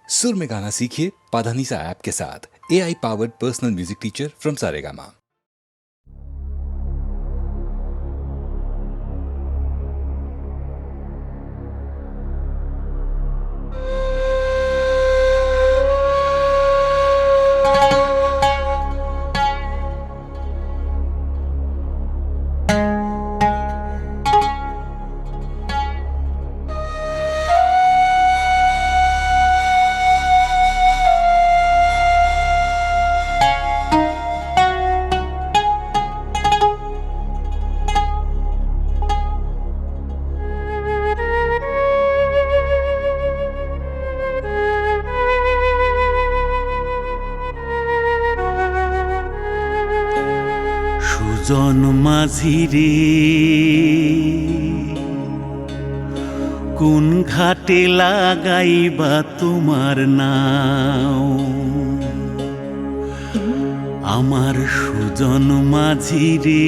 सुर में गाना सीखिए पाधानीसा ऐप के साथ। AI powered personal music teacher from Saregama. সুজন মাঝি রে কোন ঘাটে লাগাইবা তোমার নাও, আমার সুজন মাঝি রে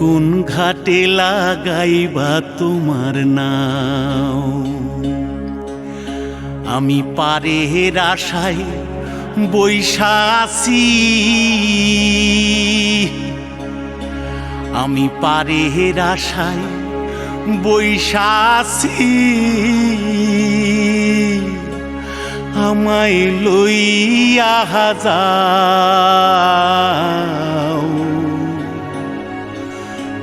কোন ঘাটে লাগাইবা তোমার নাও। আমি পারের আশায় বৈশা আছি, আমি পারের আশায় বৈশা আছি, আমায় লইয়া যাও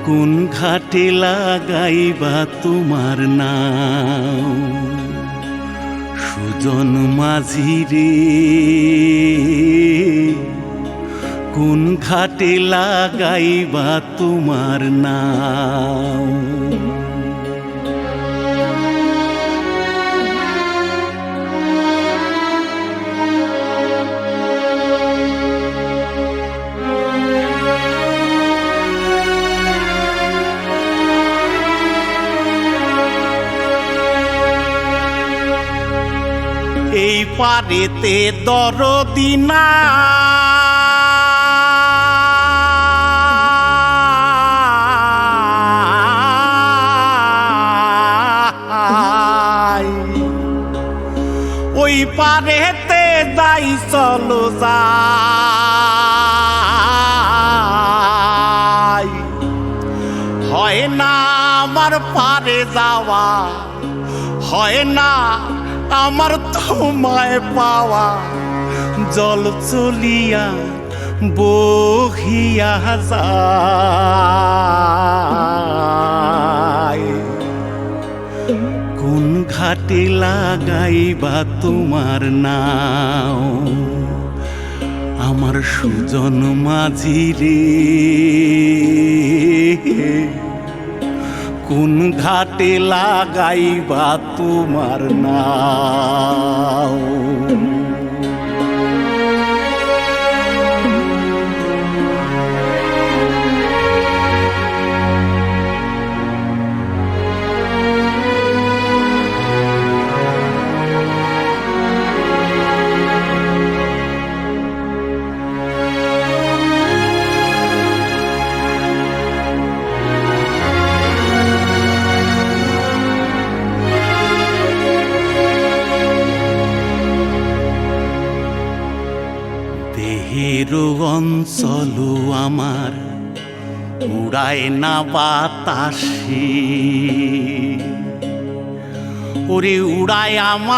কোন ঘাটে লাগাইবা তোমার নাও। সুজন মাঝি রে কোন ঘাটে লাগাইবা তোমার নাও। এই পারেতে দরদি নাই, ওই পারেতে যাই চলো যাই, হয় না আমার পারে যাওয়া, হয় না আমার তোমায় পাওয়া, জল চলিয়া বহিয়া যায় কোন ঘাটে লাগাইবা তোমার নাও। আমার সুজন মাঝি রে কোন ঘাটে লাগাইবা তোমার নাও। দেহেরও অঞ্চল আমার উড়ায় না বাতাসে, ওরে উড়ায় আমার,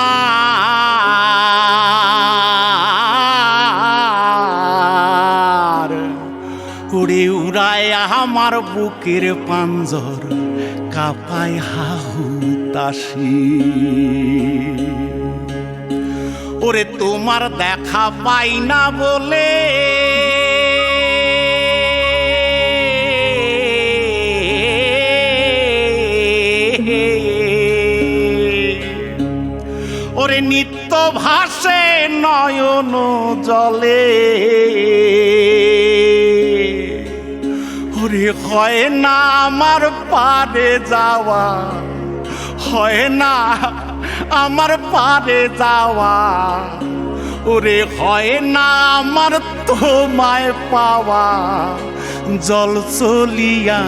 ওরে উড়ায় আমার বুকের পাঞ্জর কাঁপায় হাহুতাশি। ওরে তোমার দেখা পাই না বলে ওরে নিত্য ভাসে নয়ন জলে, ওরে হয় না আমার পারে যাওয়া, হয় না আমার পারে যাওয়া, ওরে হয় না আমার তোমায় পাওয়া, জল চলিয়া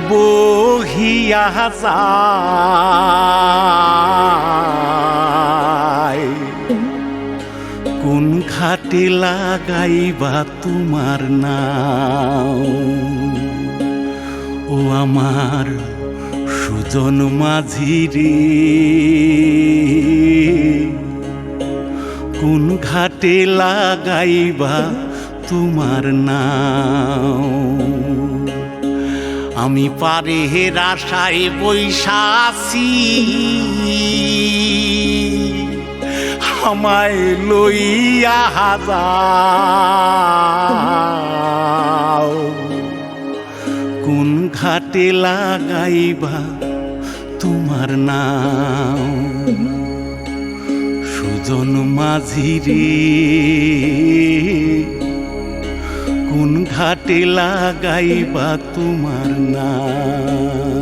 বহিয়া যায় ঘাটে লাগাইবা তোমার নাম ও আমার সুজন মাঝি রে কোন ঘাটে লাগাইবা তোমার নাম আমি পারে আশায় বৈশাসী আমায় লইয়া যাও কোন ঘাটে লাগাইবা তোমার নাম সুজন মাঝি রে কোন ঘাটে লাগাইবা তোমার নাম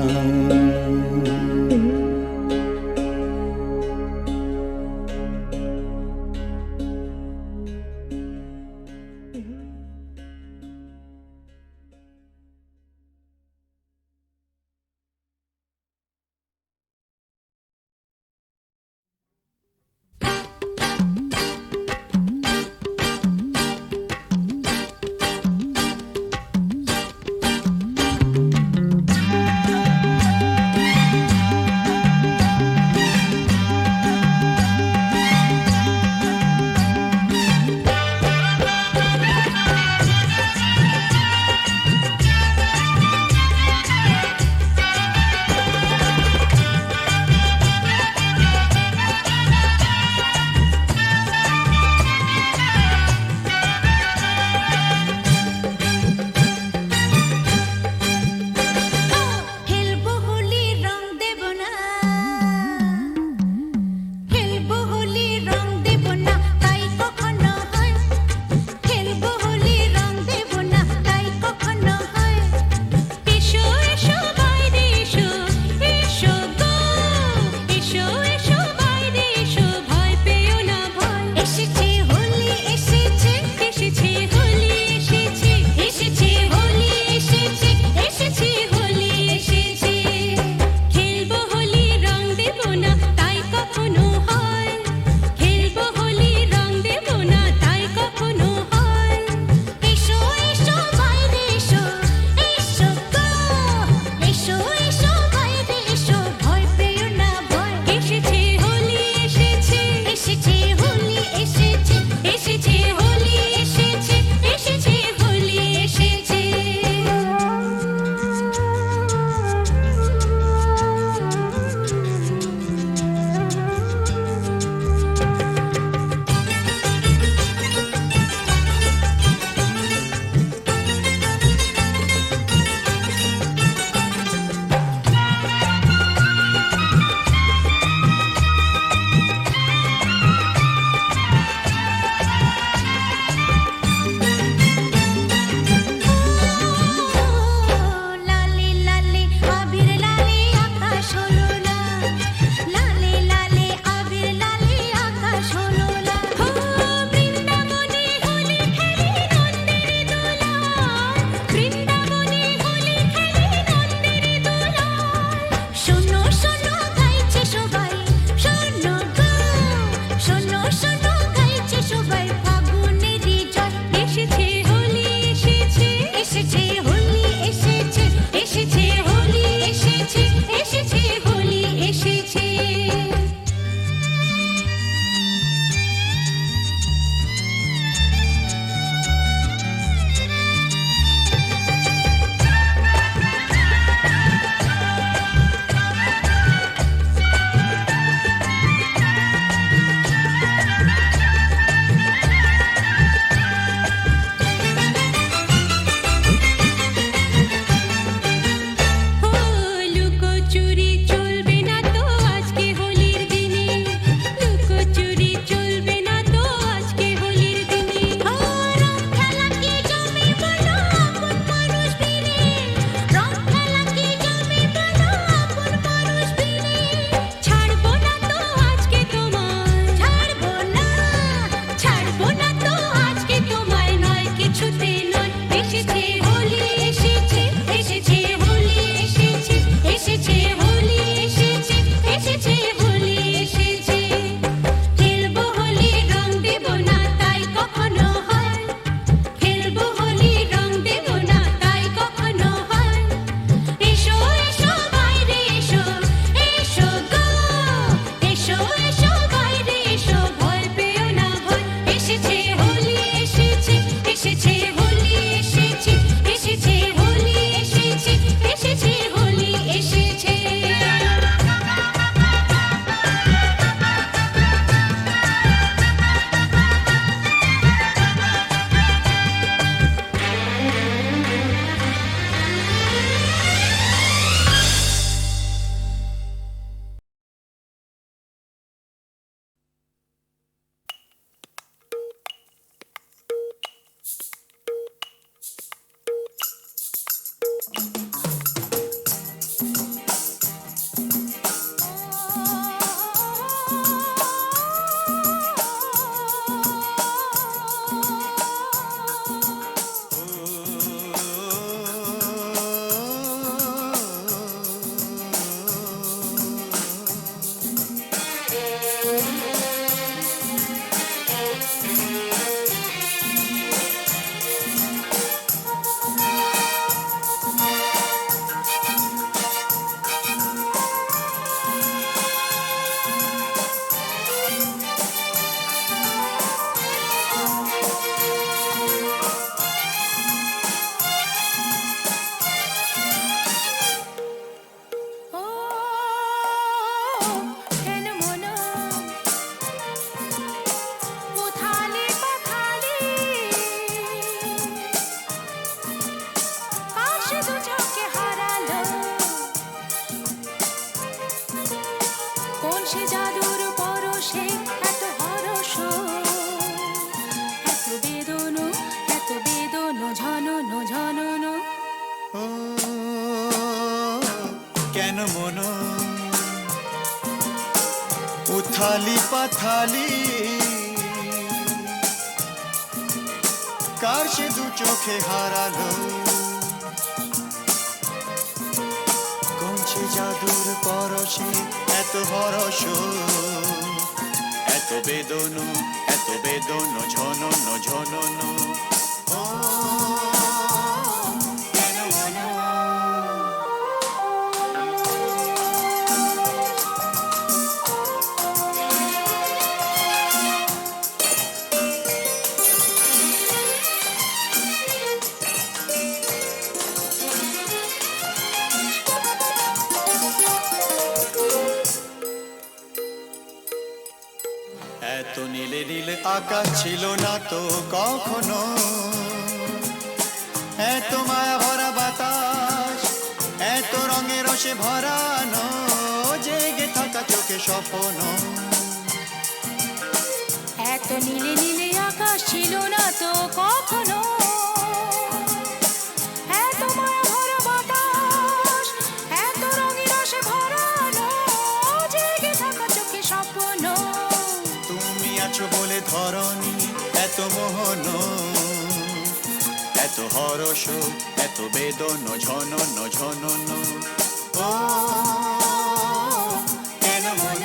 পরশে এত হরস, এত বেদনো, এত বেদনো, ঝনন ঝনন। ও কেন মন উথালি পাথালি, কার সে দু চোখে হারালো, কোন সে জাদুর পরশে এত হরস, এত বেদনো, এত বেদনো, ঝনন ঝনন। ও কেন মন এত নীলে নীলে আকাশ ছিল না তো কখনো, এত মায়া ভরা বাতাস, এত রঙে রসে ভরানো, জেগে থাকা চোখে স্বপ্ন। এত নীলে নীলে আকাশ ছিল না তো কখনো, এত মায়া ভরা বাতাস, এত রঙিন রসে ভরানো, জেগে থাকা চোখে স্বপ্ন। তুমি আছো বলে ধরনি এত মোহন, এত হরস, এত বেদন, ঝনন ঝনন। ও কেন মন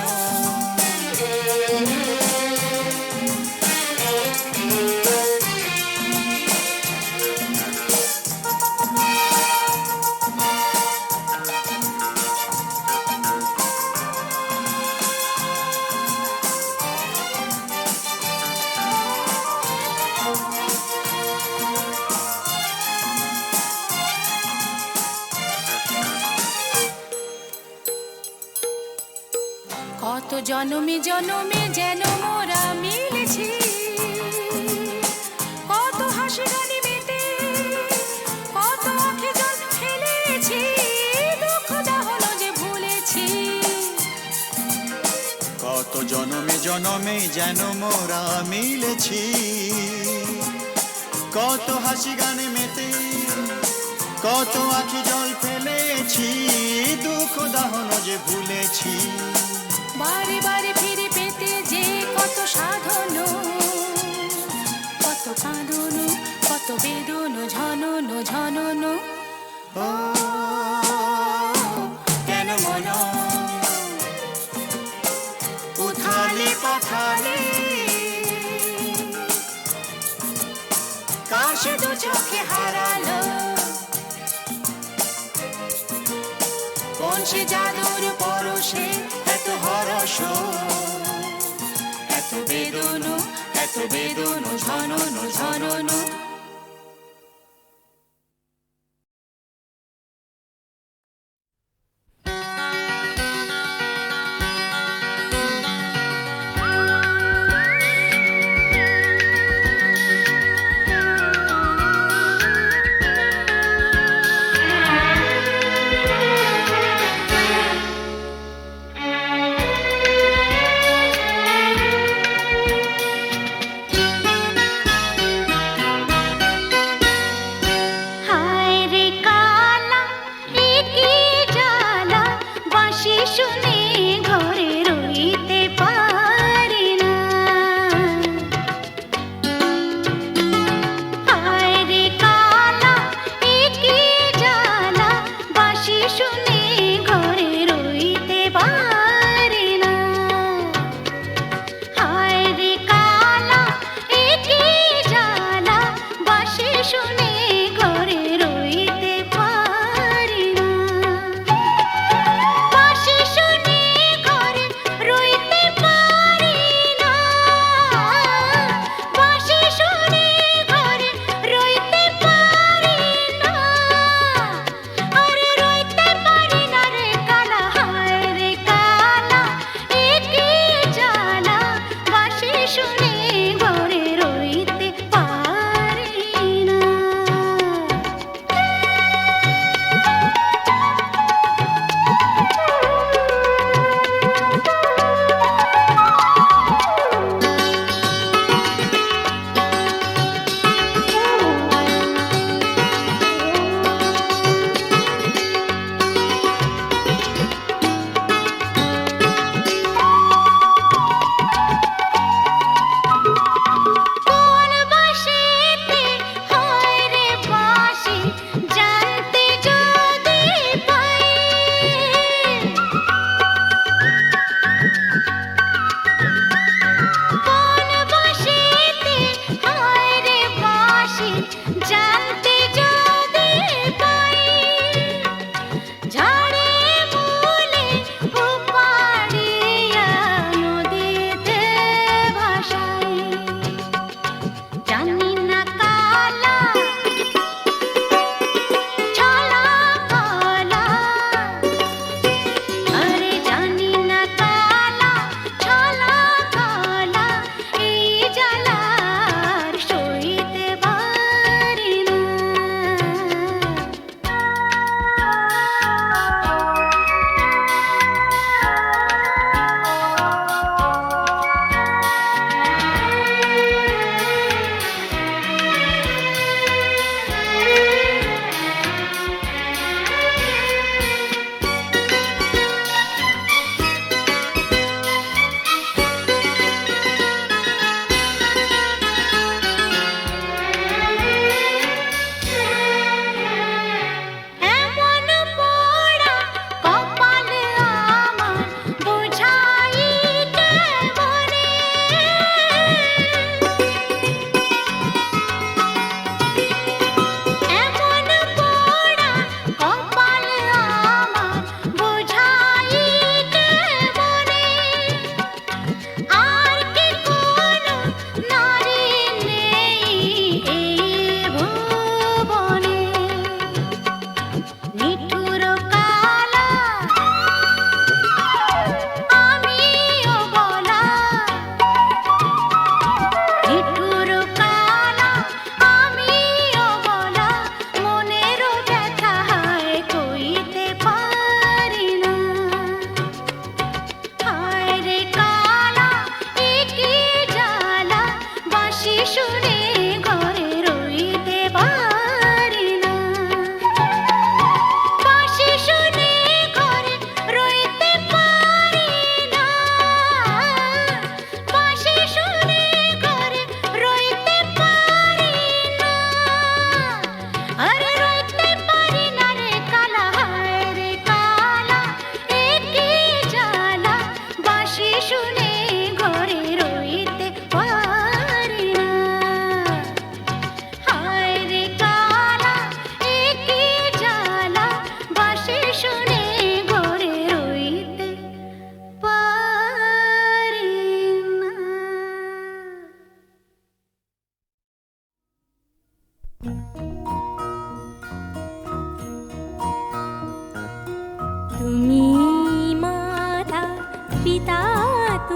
কত জনমে জনমে যেন মোরা মিলেছি, কত হাসি গানে মেতে, কত আঁখে জল ফেলেছি, দুঃখ দাহন যে ভুলেছি। কত জনমে জনমে যেন মোরা মিলেছি, কত হাসি গানে মেতে, কত আঁখি জল ফেলেছি, দুঃখ দাহন যে ভুলেছি। বারে বারে ফিরে পেতে যে কত সাধন, কত কাঁদন, কত বেদন, ঝনন ঝনন। ও কেন মন উথালি পাথালি, কার সে দু চোখে হারালো, কোন সে জাদুর পরশে এত হরস, এত বেদনো, এত বেদনো, ঝনন ঝনন।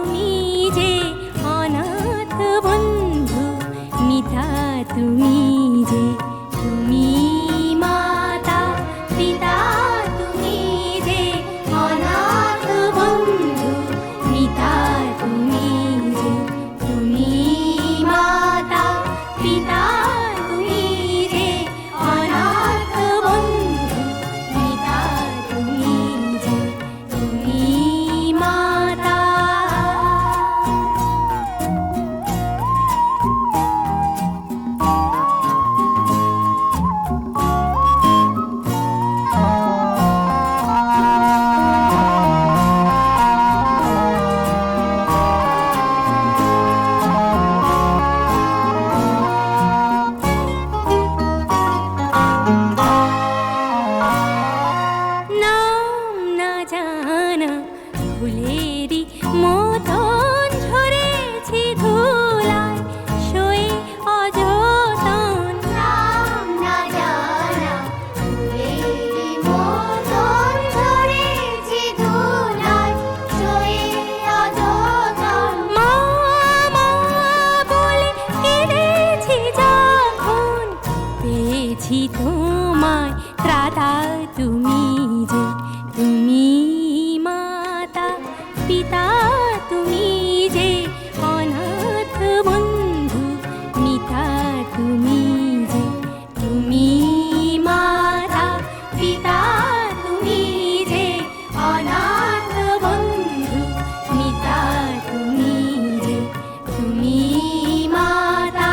তুমি যে অনাথ বন্ধু মিতা তুমি যে তুমি মাতা পিতা তুমি যে অনাথ বন্ধু মিতা তুমি যে তুমি মাতা পিতা তুমি যে অনাথ বন্ধু মিতা তুমি যে তুমি মাতা। নাম না জানা ফুলেরই মতন ঝরেছি ধুলায় শোয়ে অযতন। নাম না জানা ফুলেরই মতন ঝরেছি ধুলায় শোয়ে অযতন। মা মা বলে কেঁদেছি যখন পেয়েছি তোমায় ত্রাতা তুমি যে তুমি মাতা পিতা তুমি যে অনাথ বন্ধু মিতা তুমি যে তুমি মাতা পিতা তুমি যে অনাথ বন্ধু মিতা তুমি যে তুমি মাতা।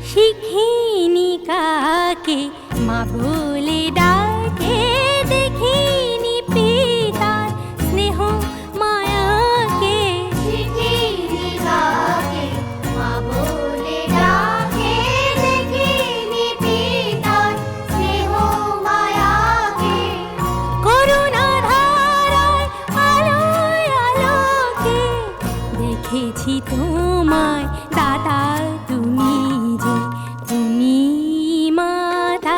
শিখিনি কাকে মা বলে ডাকে দেখিনি পিতার স্নেহ মায়াকে। শিখিনি কাকে মা বলে ডাকে দেখিনি পিতার স্নেহ মায়াকে। করুণা ধারায় আলোয় আলোকে দেখেছি তোমায় দাতা তুমি যে তুমি মাতা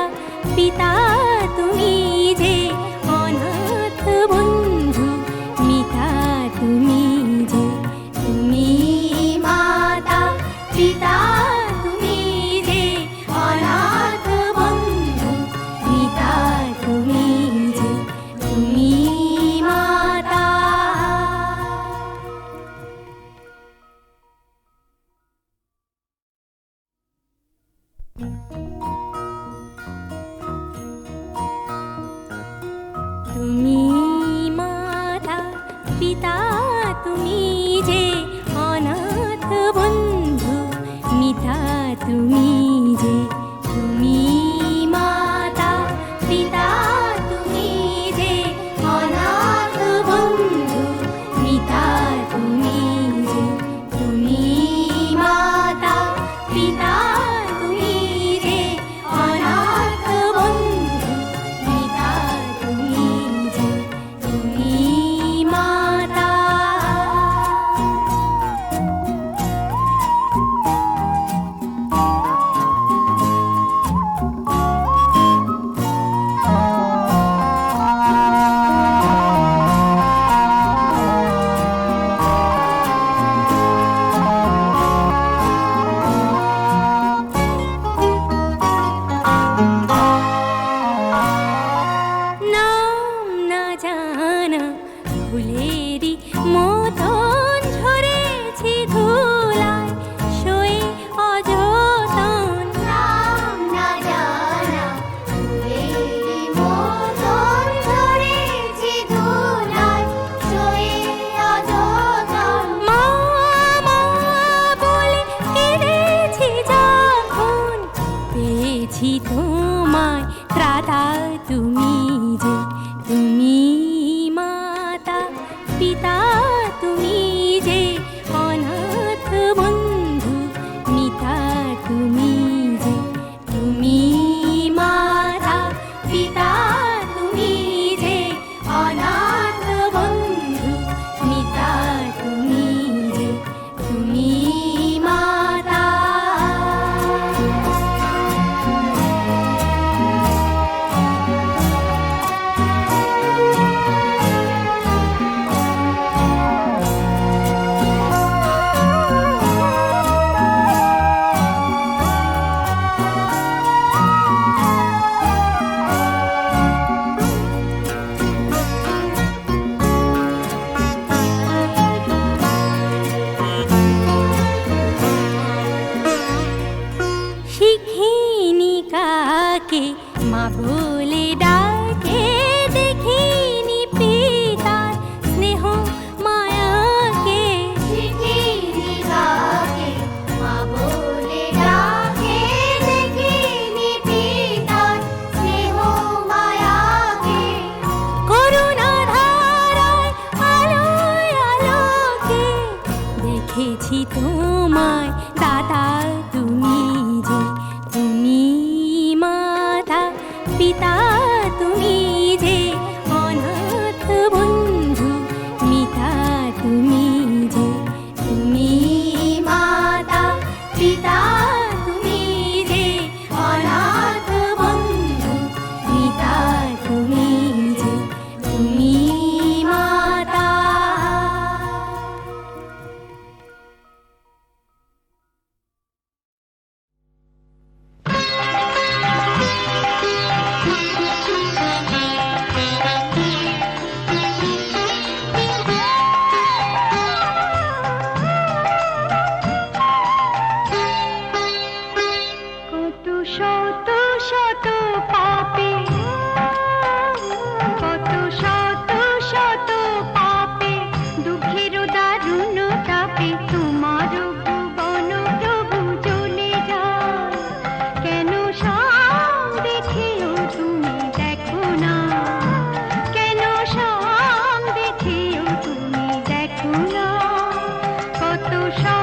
তরুণ তাপে তোমার ভুবন প্রভু চলে যায়, কেন সব দেখেও তুমি দেখো না, কেন সব দেখেও তুমি দেখো না, কত সব